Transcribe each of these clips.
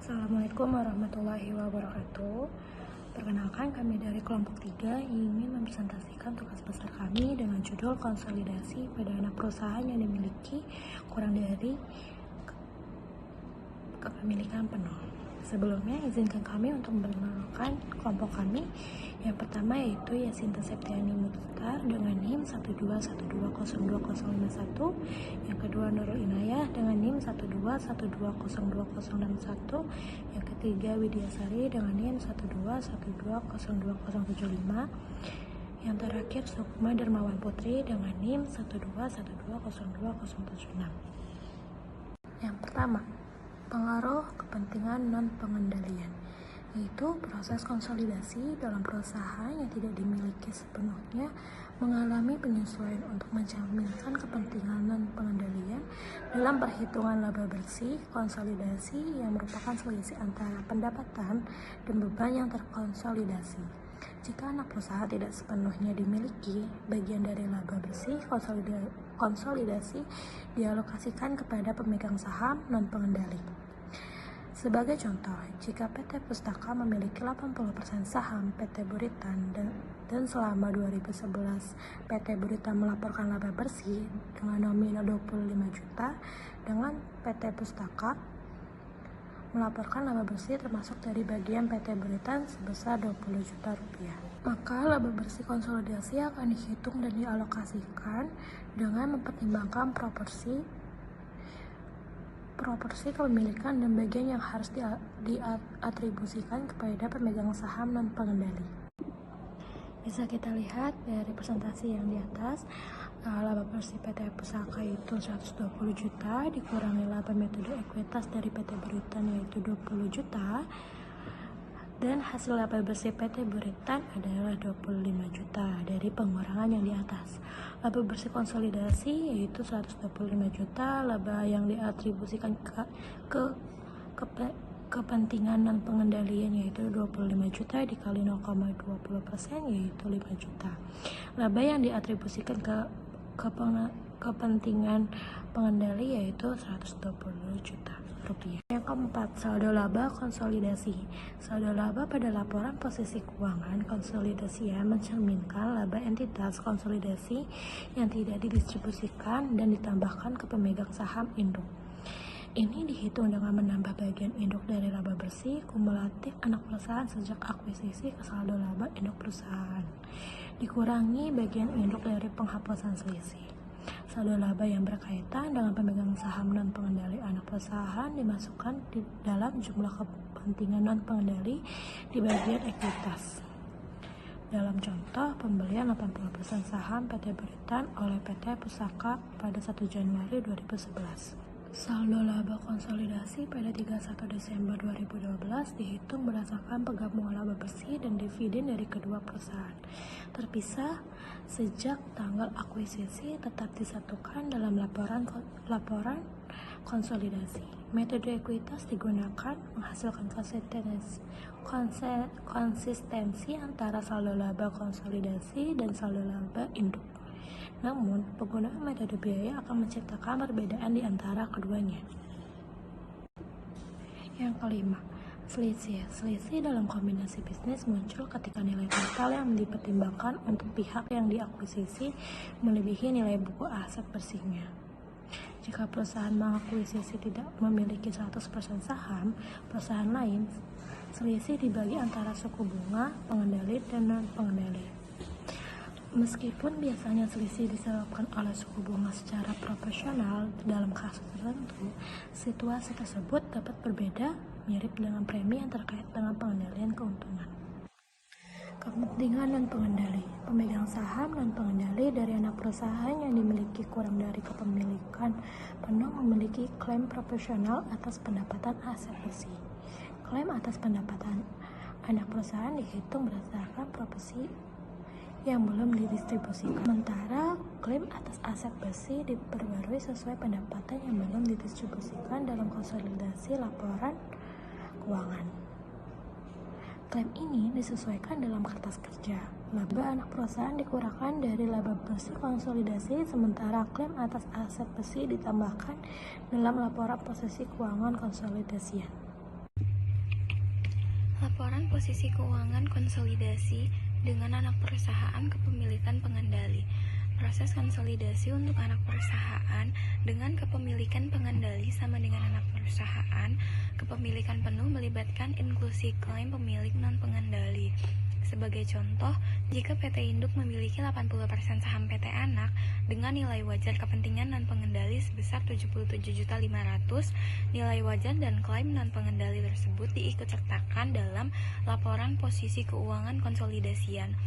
Assalamualaikum warahmatullahi wabarakatuh. Perkenalkan, kami dari kelompok 3 ingin mempresentasikan tugas besar kami dengan judul konsolidasi pada anak perusahaan yang dimiliki kurang dari kepemilikan penuh. Sebelumnya, izinkan kami untuk memperkenalkan kelompok kami. Yang pertama yaitu Yasinta Septiani Mukhtar dengan NIM 121202051. Yang kedua Nurul Inayah dengan NIM 121202061. Yang ketiga Widyasari dengan NIM 121202075. Yang terakhir Sukma Dermawan Putri dengan NIM 121202076. Yang pertama, pengaruh kepentingan non-pengendalian, yaitu proses konsolidasi dalam perusahaan yang tidak dimiliki sepenuhnya mengalami penyesuaian untuk mencerminkan kepentingan non-pengendalian dalam perhitungan laba bersih. Konsolidasi yang merupakan selisih antara pendapatan dan beban yang terkonsolidasi. Jika anak perusahaan tidak sepenuhnya dimiliki bagian dari laba bersih, konsolidasi dialokasikan kepada pemegang saham non-pengendali. Sebagai contoh, jika PT Pustaka memiliki 80% saham PT Buritan dan selama 2011 PT Buritan melaporkan laba bersih dengan nominal 25 juta, dengan PT Pustaka melaporkan laba bersih termasuk dari bagian PT Buritan sebesar 20 juta rupiah. Maka laba bersih konsolidasi akan dihitung dan dialokasikan dengan mempertimbangkan proporsi kepemilikan dan bagian yang harus diatribusikan kepada pemegang saham non-pengendali. Bisa kita lihat dari presentasi yang di atas, laba bersih PT Pusaka itu 120 juta dikurangi laba metode ekuitas dari PT Buritan yaitu 20 juta, dan hasil laba bersih PT Buritan adalah 25 juta dari pengurangan yang di atas. Laba bersih konsolidasi yaitu 125 juta, laba yang diatribusikan ke kepentingan non pengendalian yaitu 25 juta dikali 0,20% yaitu 5 juta. Laba yang diatribusikan ke kepentingan pengendali yaitu 120 juta rupiah. Yang keempat, saldo laba konsolidasi. Saldo laba pada laporan posisi keuangan konsolidasi mencerminkan laba entitas konsolidasi yang tidak didistribusikan dan ditambahkan ke pemegang saham induk. Ini dihitung dengan menambah bagian induk dari laba bersih kumulatif anak perusahaan sejak akuisisi ke saldo laba induk perusahaan, dikurangi bagian induk dari penghapusan selisih. Saldo laba yang berkaitan dengan pemegang saham non-pengendali anak perusahaan dimasukkan di dalam jumlah kepentingan non-pengendali di bagian ekuitas. Dalam contoh, pembelian 80% saham PT Buritan oleh PT Pusaka pada 1 Januari 2011. Saldo laba konsolidasi pada 31 Desember 2012 dihitung berdasarkan penggabungan laba bersih dan dividen dari kedua perusahaan, terpisah sejak tanggal akuisisi, tetap disatukan dalam laporan konsolidasi. Metode ekuitas digunakan menghasilkan konsistensi antara saldo laba konsolidasi dan saldo laba induk. Namun, penggunaan metode biaya akan menciptakan perbedaan di antara keduanya. Yang kelima, selisih. Selisih dalam kombinasi bisnis muncul ketika nilai total yang dipertimbangkan untuk pihak yang diakuisisi melebihi nilai buku aset bersihnya. Jika perusahaan mengakuisisi tidak memiliki 100% saham perusahaan lain, selisih dibagi antara suku bunga, pengendali, dan non-pengendali. Meskipun biasanya selisih disebabkan oleh suku bunga secara proporsional, dalam kasus tertentu, situasi tersebut dapat berbeda, mirip dengan premi yang terkait dengan pengendalian keuntungan. Kepentingan non-pengendali. Pemegang saham non-pengendali dari anak perusahaan yang dimiliki kurang dari kepemilikan penuh memiliki klaim proporsional atas pendapatan aset bersih. Klaim atas pendapatan anak perusahaan dihitung berdasarkan proporsi yang belum didistribusikan, sementara klaim atas aset bersih diperbarui sesuai pendapatan yang belum didistribusikan dalam konsolidasi laporan keuangan. Klaim ini disesuaikan dalam kertas kerja. Laba anak perusahaan dikurangkan dari laba bersih konsolidasi, sementara klaim atas aset bersih ditambahkan dalam laporan posisi keuangan konsolidasian. Laporan posisi keuangan konsolidasi dengan anak perusahaan kepemilikan pengendali. Proses konsolidasi untuk anak perusahaan dengan kepemilikan pengendali sama dengan anak perusahaan kepemilikan penuh melibatkan inklusi klaim pemilik non-pengendali. Sebagai contoh, jika PT Induk memiliki 80% saham PT Anak dengan nilai wajar kepentingan non-pengendali sebesar 77.500.000, nilai wajar dan klaim non-pengendali tersebut diikutsertakan dalam laporan posisi keuangan konsolidasian.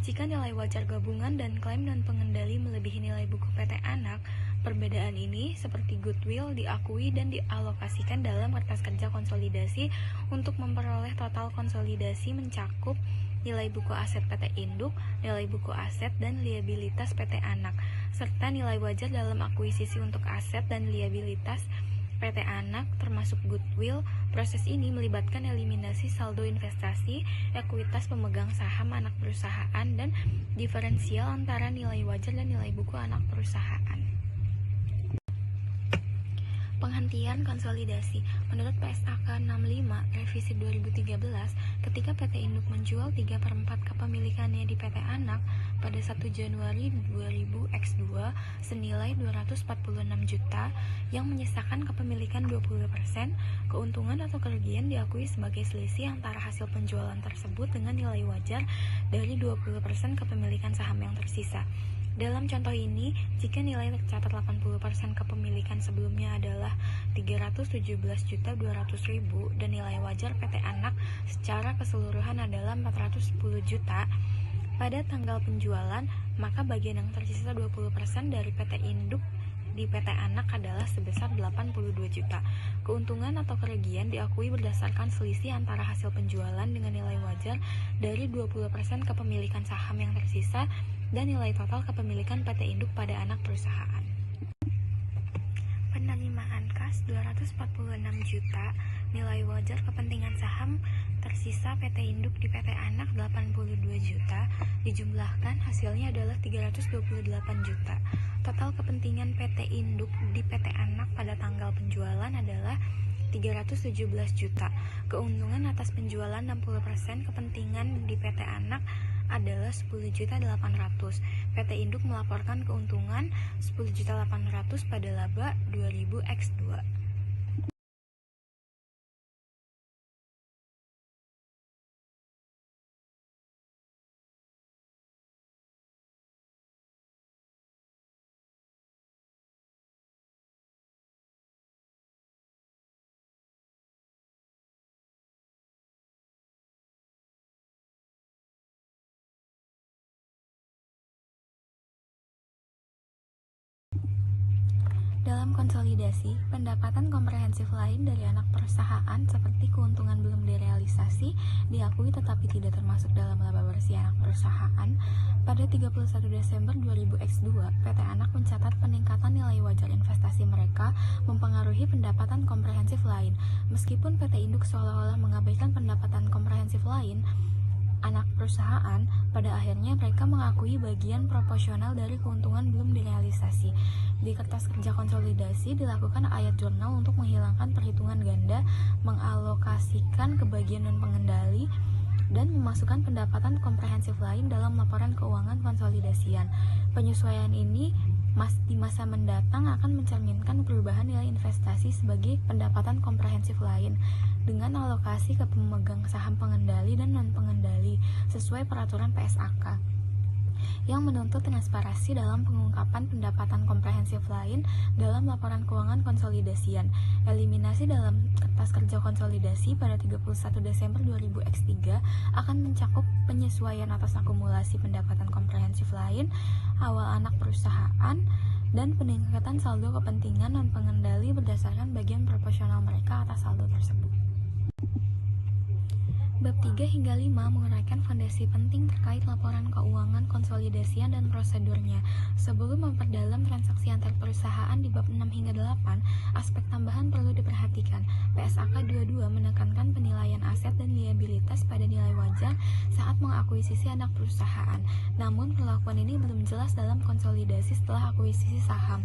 Jika nilai wajar gabungan dan klaim non-pengendali melebihi nilai buku PT Anak, perbedaan ini seperti goodwill diakui dan dialokasikan dalam kertas kerja konsolidasi untuk memperoleh total konsolidasi mencakup nilai buku aset PT Induk, nilai buku aset dan liabilitas PT Anak, serta nilai wajar dalam akuisisi untuk aset dan liabilitas PT Anak termasuk goodwill. Proses ini melibatkan eliminasi saldo investasi, ekuitas pemegang saham anak perusahaan, dan diferensial antara nilai wajar dan nilai buku anak perusahaan. Penghentian konsolidasi. Menurut PSAK 65 revisi 2013, ketika PT Induk menjual 3/4 kepemilikannya di PT Anak pada 1 Januari 2000 X2 senilai 246 juta yang menyisakan kepemilikan 20%, keuntungan atau kerugian diakui sebagai selisih antara hasil penjualan tersebut dengan nilai wajar dari 20% kepemilikan saham yang tersisa. Dalam contoh ini, jika nilai tercatat 80% kepemilikan sebelumnya adalah 317.200.000 dan nilai wajar PT Anak secara keseluruhan adalah 410 juta, pada tanggal penjualan, maka bagian yang tersisa 20% dari PT Induk di PT Anak adalah sebesar 82 juta. Keuntungan atau kerugian diakui berdasarkan selisih antara hasil penjualan dengan nilai wajar dari 20% kepemilikan saham yang tersisa dan nilai total kepemilikan PT Induk pada anak perusahaan. Penerimaan kas 246 juta, nilai wajar kepentingan saham tersisa PT Induk di PT Anak 82 juta, dijumlahkan hasilnya adalah 328 juta. Total kepentingan PT Induk di PT Anak pada tanggal penjualan adalah 317 juta. Keuntungan atas penjualan 60% kepentingan di PT Anak adalah 10.800.000. PT Induk melaporkan keuntungan 10.800.000 pada laba 2000 X2. Dalam konsolidasi, pendapatan komprehensif lain dari anak perusahaan seperti keuntungan belum direalisasi diakui tetapi tidak termasuk dalam laba bersih anak perusahaan. Pada 31 Desember 2000 X2, PT Anak mencatat peningkatan nilai wajar investasi mereka mempengaruhi pendapatan komprehensif lain. Meskipun PT Induk seolah-olah mengabaikan pendapatan komprehensif lain, anak perusahaan, pada akhirnya mereka mengakui bagian proporsional dari keuntungan belum direalisasi. Di kertas kerja konsolidasi dilakukan ayat jurnal untuk menghilangkan perhitungan ganda, mengalokasikan ke bagian non-pengendali, dan memasukkan pendapatan komprehensif lain dalam laporan keuangan konsolidasian. Penyesuaian ini di masa mendatang akan mencerminkan perubahan nilai investasi sebagai pendapatan komprehensif lain dengan alokasi ke pemegang saham pengendali dan non-pengendali sesuai peraturan PSAK yang menuntut transparansi dalam pengungkapan pendapatan komprehensif lain dalam laporan keuangan konsolidasian. Eliminasi dalam kertas kerja konsolidasi pada 31 Desember 2000 X3 akan mencakup penyesuaian atas akumulasi pendapatan komprehensif lain awal anak perusahaan dan peningkatan saldo kepentingan non-pengendali berdasarkan bagian proporsional mereka atas saldo tersebut. Bab 3 hingga 5 menguraikan fondasi penting terkait laporan keuangan konsolidasian dan prosedurnya. Sebelum memperdalam transaksi antar perusahaan di bab 6 hingga 8, aspek tambahan perlu diperhatikan. PSAK 22 menekankan penilaian aset dan liabilitas pada nilai wajar saat mengakuisisi anak perusahaan. Namun perlakuan ini belum jelas dalam konsolidasi setelah akuisisi saham.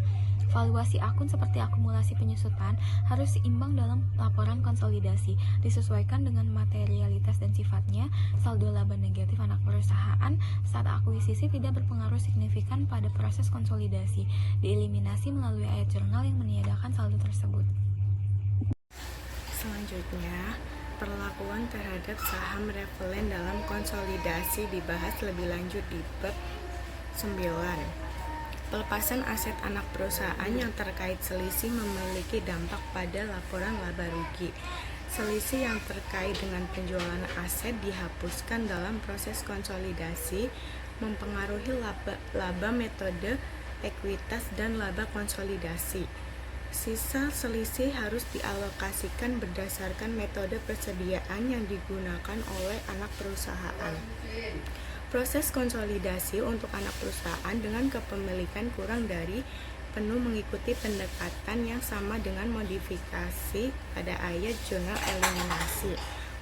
Valuasi akun seperti akumulasi penyusutan harus seimbang dalam laporan konsolidasi, disesuaikan dengan materialitas dan sifatnya. Saldo laba negatif anak perusahaan saat akuisisi tidak berpengaruh signifikan pada proses konsolidasi, dieliminasi melalui ayat jurnal yang meniadakan saldo tersebut. Selanjutnya, perlakuan terhadap saham revelen dalam konsolidasi dibahas lebih lanjut di bab 9. Pelepasan aset anak perusahaan yang terkait selisih memiliki dampak pada laporan laba rugi. Selisih yang terkait dengan penjualan aset dihapuskan dalam proses konsolidasi mempengaruhi laba metode ekuitas dan laba konsolidasi. Sisa selisih harus dialokasikan berdasarkan metode persediaan yang digunakan oleh anak perusahaan. Proses konsolidasi untuk anak perusahaan dengan kepemilikan kurang dari penuh mengikuti pendekatan yang sama dengan modifikasi pada ayat jurnal eliminasi.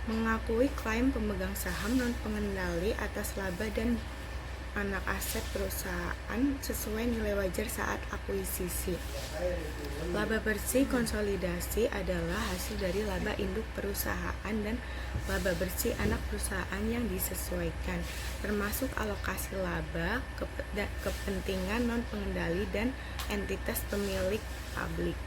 Mengakui klaim pemegang saham non-pengendali atas laba dan anak aset perusahaan sesuai nilai wajar saat akuisisi. Laba bersih konsolidasi adalah hasil dari laba induk perusahaan dan laba bersih anak perusahaan yang disesuaikan, termasuk alokasi laba, kepentingan non-pengendali, dan entitas pemilik publik.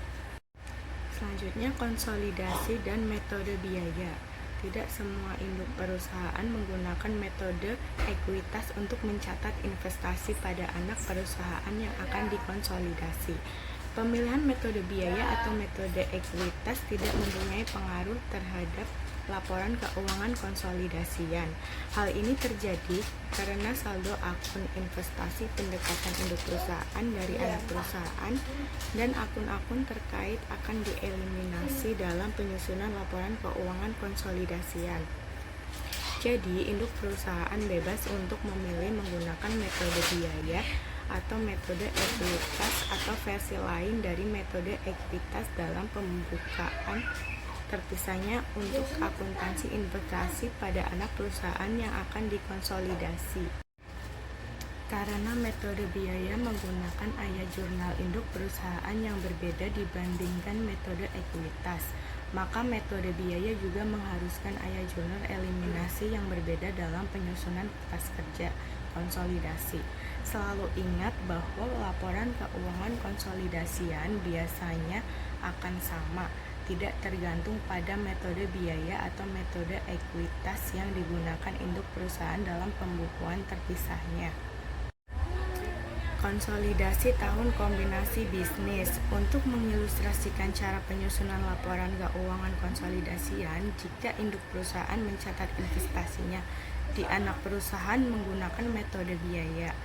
Selanjutnya, konsolidasi dan metode biaya. Tidak semua induk perusahaan menggunakan metode ekuitas untuk mencatat investasi pada anak perusahaan yang akan dikonsolidasi. Pemilihan metode biaya atau metode ekuitas tidak mempunyai pengaruh terhadap laporan keuangan konsolidasian. Hal ini terjadi karena saldo akun investasi pendekatan induk perusahaan dari anak perusahaan dan akun-akun terkait akan dieliminasi dalam penyusunan laporan keuangan konsolidasian. Jadi, induk perusahaan bebas untuk memilih menggunakan metode biaya atau metode ekuitas atau versi lain dari metode ekuitas dalam pembukaan terpisahnya untuk akuntansi investasi pada anak perusahaan yang akan dikonsolidasi. Karena metode biaya menggunakan ayat jurnal induk perusahaan yang berbeda dibandingkan metode ekuitas, maka metode biaya juga mengharuskan ayat jurnal eliminasi yang berbeda dalam penyusunan kertas kerja konsolidasi. Selalu ingat bahwa laporan keuangan konsolidasian biasanya akan sama, tidak tergantung pada metode biaya atau metode ekuitas yang digunakan induk perusahaan dalam pembukuan terpisahnya. Konsolidasi tahun kombinasi bisnis. Untuk mengilustrasikan cara penyusunan laporan keuangan konsolidasian, jika induk perusahaan mencatat investasinya di anak perusahaan menggunakan metode biaya,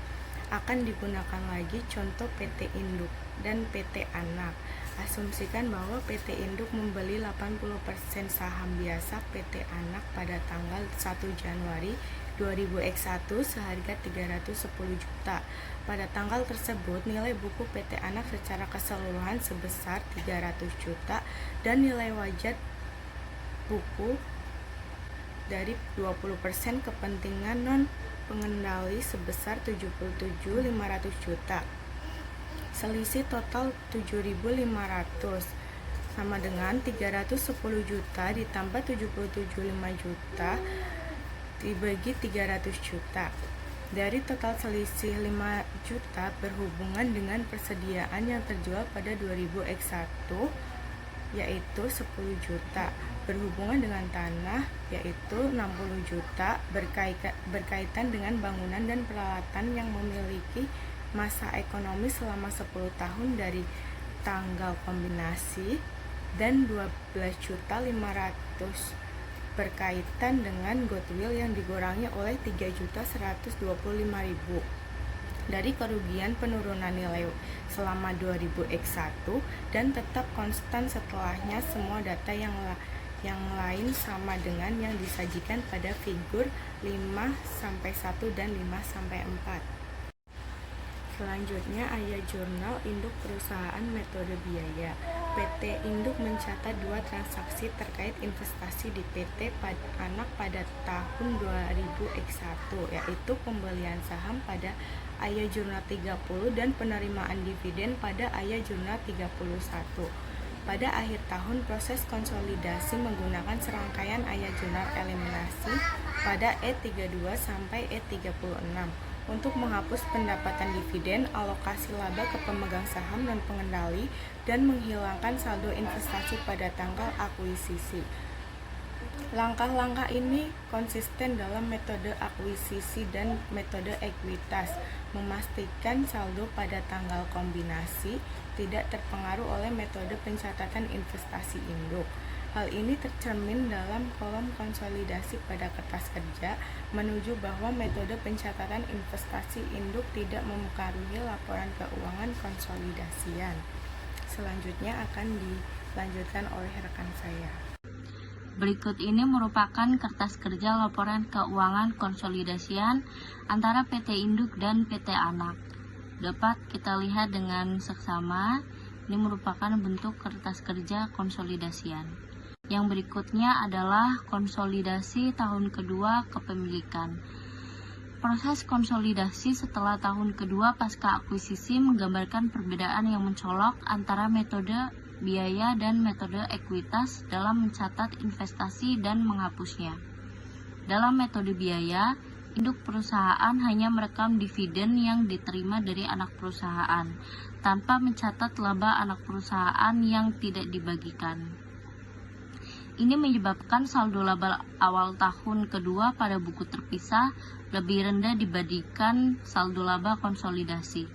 akan digunakan lagi contoh PT Induk dan PT Anak. Asumsikan bahwa PT Induk membeli 80% saham biasa PT Anak pada tanggal 1 Januari 2001 seharga 310 juta. Pada tanggal tersebut, nilai buku PT Anak secara keseluruhan sebesar 300 juta dan nilai wajar buku dari 20% kepentingan non-pengendali sebesar 77.500 juta. Selisih total 7.500 sama dengan 310 juta ditambah 77,5 juta dibagi 300 juta. Dari total selisih 5 juta berhubungan dengan persediaan yang terjual pada 2001 yaitu 10 juta, berhubungan dengan tanah yaitu 60 juta, berkaitan dengan bangunan dan peralatan yang memiliki masa ekonomi selama 10 tahun dari tanggal kombinasi, dan 12.500 berkaitan dengan goodwill yang dikurangi oleh 3.125.000 dari kerugian penurunan nilai selama 2001 dan tetap konstan setelahnya. Semua data yang lain sama dengan yang disajikan pada figur 5-1 dan 5-4. Selanjutnya, ayat jurnal induk perusahaan metode biaya. PT Induk mencatat 2 transaksi terkait investasi di PT Anak pada tahun 2000X1, yaitu pembelian saham pada Aya Jurnal 30 dan penerimaan dividen pada Aya Jurnal 31. Pada akhir tahun, proses konsolidasi menggunakan serangkaian Aya Jurnal eliminasi pada E32 sampai E36 untuk menghapus pendapatan dividen, alokasi laba ke pemegang saham dan pengendali, dan menghilangkan saldo investasi pada tanggal akuisisi. Langkah-langkah ini konsisten dalam metode akuisisi dan metode ekuitas, memastikan saldo pada tanggal kombinasi tidak terpengaruh oleh metode pencatatan investasi induk. Hal ini tercermin dalam kolom konsolidasi pada kertas kerja, menuju bahwa metode pencatatan investasi induk tidak mempengaruhi laporan keuangan konsolidasian. Selanjutnya akan dilanjutkan oleh rekan saya. Berikut ini merupakan kertas kerja laporan keuangan konsolidasian antara PT Induk dan PT Anak. Dapat kita lihat dengan seksama, ini merupakan bentuk kertas kerja konsolidasian. Yang berikutnya adalah konsolidasi tahun kedua kepemilikan. Proses konsolidasi setelah tahun kedua pasca akuisisi menggambarkan perbedaan yang mencolok antara metode biaya dan metode ekuitas dalam mencatat investasi dan menghapusnya. Dalam metode biaya, induk perusahaan hanya merekam dividen yang diterima dari anak perusahaan, tanpa mencatat laba anak perusahaan yang tidak dibagikan. Ini menyebabkan saldo laba awal tahun kedua pada buku terpisah lebih rendah dibandingkan saldo laba konsolidasi.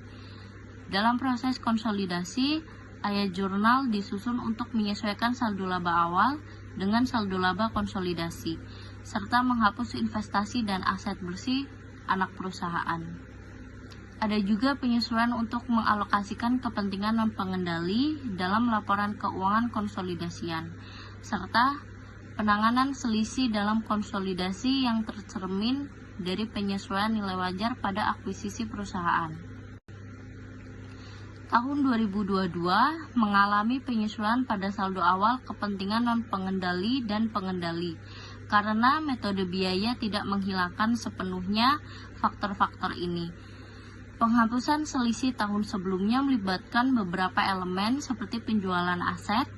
Dalam proses konsolidasi, Aya Jurnal disusun untuk menyesuaikan saldo laba awal dengan saldo laba konsolidasi, serta menghapus investasi dan aset bersih anak perusahaan. Ada juga penyesuaian untuk mengalokasikan kepentingan non-pengendali dalam laporan keuangan konsolidasian, serta penanganan selisih dalam konsolidasi yang tercermin dari penyesuaian nilai wajar pada akuisisi perusahaan. Tahun 2022 mengalami penyesuaian pada saldo awal kepentingan non-pengendali dan pengendali, karena metode biaya tidak menghilangkan sepenuhnya faktor-faktor ini. Penghapusan selisih tahun sebelumnya melibatkan beberapa elemen seperti penjualan aset,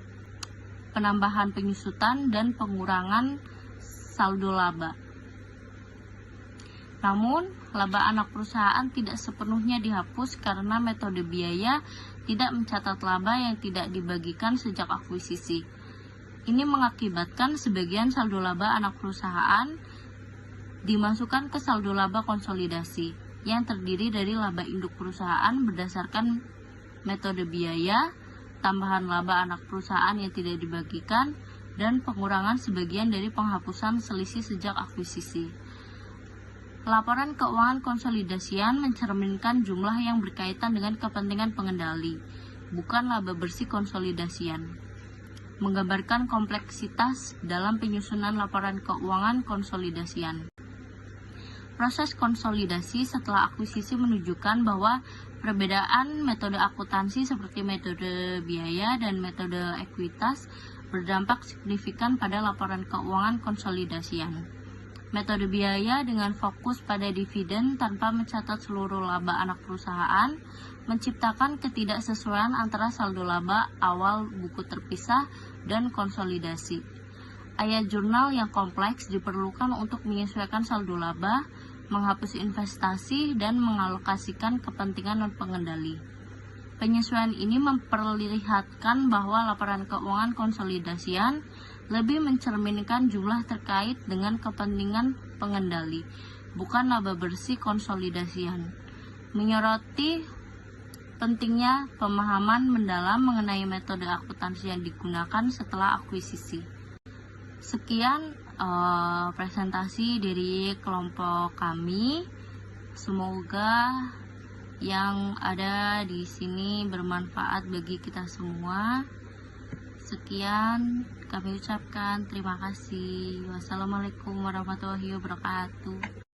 penambahan penyusutan, dan pengurangan saldo laba. Namun, laba anak perusahaan tidak sepenuhnya dihapus karena metode biaya tidak mencatat laba yang tidak dibagikan sejak akuisisi. Ini mengakibatkan sebagian saldo laba anak perusahaan dimasukkan ke saldo laba konsolidasi, yang terdiri dari laba induk perusahaan berdasarkan metode biaya, tambahan laba anak perusahaan yang tidak dibagikan, dan pengurangan sebagian dari penghapusan selisih sejak akuisisi. Laporan keuangan konsolidasian mencerminkan jumlah yang berkaitan dengan kepentingan pengendali, bukan laba bersih konsolidasian. Menggambarkan kompleksitas dalam penyusunan laporan keuangan konsolidasian. Proses konsolidasi setelah akuisisi menunjukkan bahwa perbedaan metode akuntansi seperti metode biaya dan metode ekuitas berdampak signifikan pada laporan keuangan konsolidasian. Metode biaya dengan fokus pada dividen tanpa mencatat seluruh laba anak perusahaan menciptakan ketidaksesuaian antara saldo laba awal buku terpisah dan konsolidasi. Aya Jurnal yang kompleks diperlukan untuk menyesuaikan saldo laba, menghapus investasi, dan mengalokasikan kepentingan non-pengendali. Penyesuaian ini memperlihatkan bahwa laporan keuangan konsolidasian lebih mencerminkan jumlah terkait dengan kepentingan pengendali, bukan laba bersih konsolidasian. Menyoroti pentingnya pemahaman mendalam mengenai metode akuntansi yang digunakan setelah akuisisi. Sekian presentasi dari kelompok kami. Semoga yang ada di sini bermanfaat bagi kita semua. Sekian kami ucapkan terima kasih. Wassalamualaikum warahmatullahi wabarakatuh.